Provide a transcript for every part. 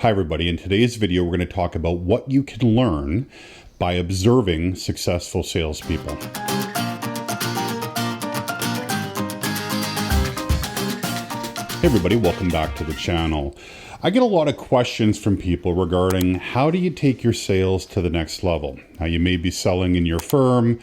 Hi everybody, in today's video we're going to talk about what you can learn by observing successful salespeople. Hey everybody, welcome back to the channel. I get a lot of questions from people regarding how do you take your sales to the next level. Now you may be selling in your firm,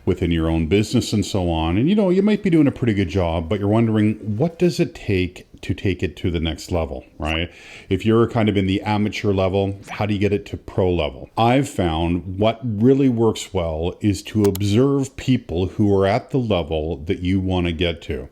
within your own business and so on, and you might be doing a pretty good job, but you're wondering what does it take to take it to the next level, right? If you're kind of in the amateur level, how do you get it to pro level? I've found what really works well is to observe people who are at the level that you want to get to.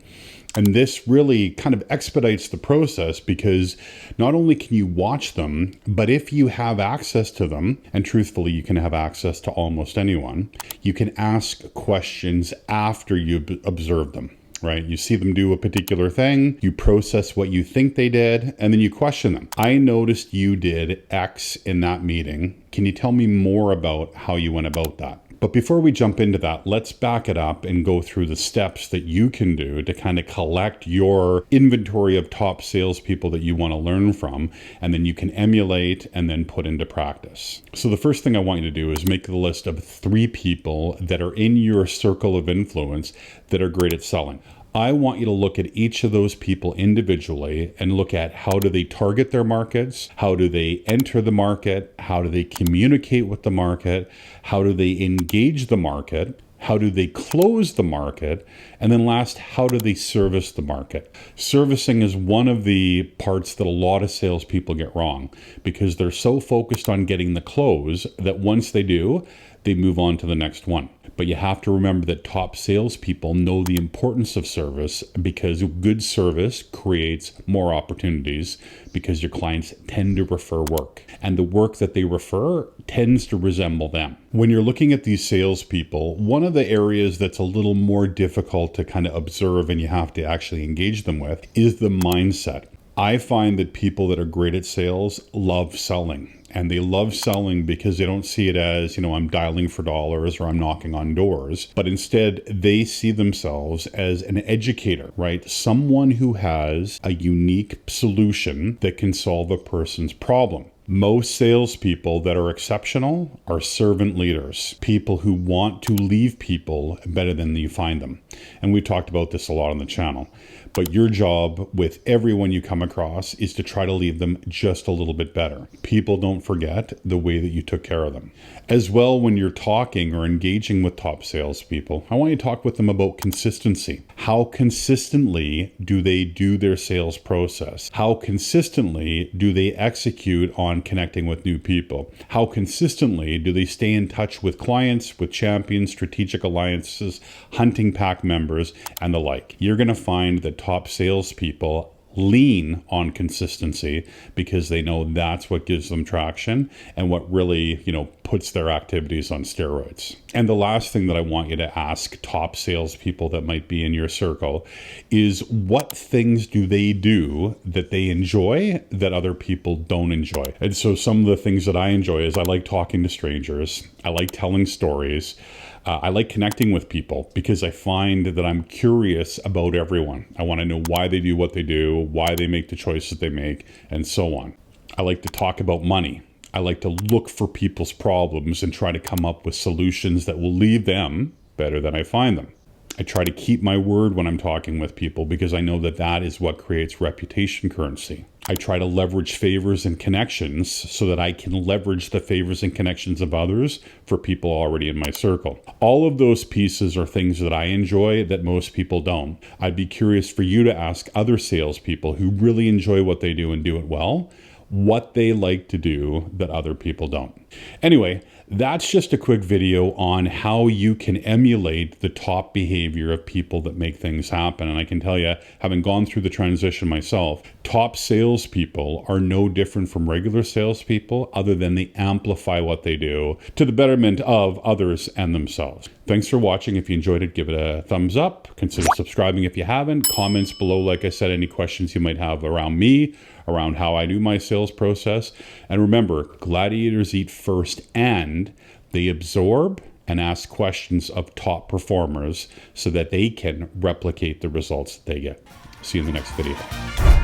And this really kind of expedites the process because not only can you watch them, but if you have access to them, and truthfully, you can have access to almost anyone, you can ask questions after you observe them, right? You see them do a particular thing, you process what you think they did, and then you question them. I noticed you did X in that meeting. Can you tell me more about how you went about that? But before we jump into that, let's back it up and go through the steps that you can do to kind of collect your inventory of top salespeople that you want to learn from, and then you can emulate and then put into practice. So the first thing I want you to do is make the list of 3 people that are in your circle of influence that are great at selling. I want you to look at each of those people individually and look at how do they target their markets, how do they enter the market, how do they communicate with the market, how do they engage the market, how do they close the market, and then last, how do they service the market? Servicing is one of the parts that a lot of salespeople get wrong because they're so focused on getting the close that once they do, they move on to the next one. But you have to remember that top salespeople know the importance of service because good service creates more opportunities because your clients tend to refer work. And the work that they refer tends to resemble them. When you're looking at these salespeople, one of the areas that's a little more difficult to kind of observe and you have to actually engage them with is the mindset. I find that people that are great at sales love selling. And they love selling because they don't see it as, I'm dialing for dollars or I'm knocking on doors. But instead, they see themselves as an educator, right? Someone who has a unique solution that can solve a person's problem. Most salespeople that are exceptional are servant leaders, people who want to leave people better than you find them. And we talked about this a lot on the channel. But your job with everyone you come across is to try to leave them just a little bit better. People don't forget the way that you took care of them. As well, when you're talking or engaging with top salespeople, I want you to talk with them about consistency. How consistently do they do their sales process? How consistently do they execute on connecting with new people? How consistently do they stay in touch with clients, with champions, strategic alliances, hunting pack members, and the like? You're going to find that top salespeople lean on consistency because they know that's what gives them traction and what really, puts their activities on steroids. And the last thing that I want you to ask top salespeople that might be in your circle is what things do they do that they enjoy that other people don't enjoy? And so some of the things that I enjoy is I like talking to strangers. I like telling stories. I like connecting with people because I find that I'm curious about everyone. I want to know why they do what they do, why they make the choices they make, and so on. I like to talk about money. I like to look for people's problems and try to come up with solutions that will leave them better than I find them. I try to keep my word when I'm talking with people because I know that that is what creates reputation currency. I try to leverage favors and connections so that I can leverage the favors and connections of others for people already in my circle. All of those pieces are things that I enjoy that most people don't. I'd be curious for you to ask other salespeople who really enjoy what they do and do it well, what they like to do that other people don't. Anyway, that's just a quick video on how you can emulate the top behavior of people that make things happen. And I can tell you, having gone through the transition myself, top salespeople are no different from regular salespeople other than they amplify what they do to the betterment of others and themselves. Thanks for watching. If you enjoyed it, give it a thumbs up. Consider subscribing if you haven't. Comments below, like I said, any questions you might have around me, around how I do my sales process. And remember, gladiators eat first and they absorb and ask questions of top performers so that they can replicate the results that they get. See you in the next video.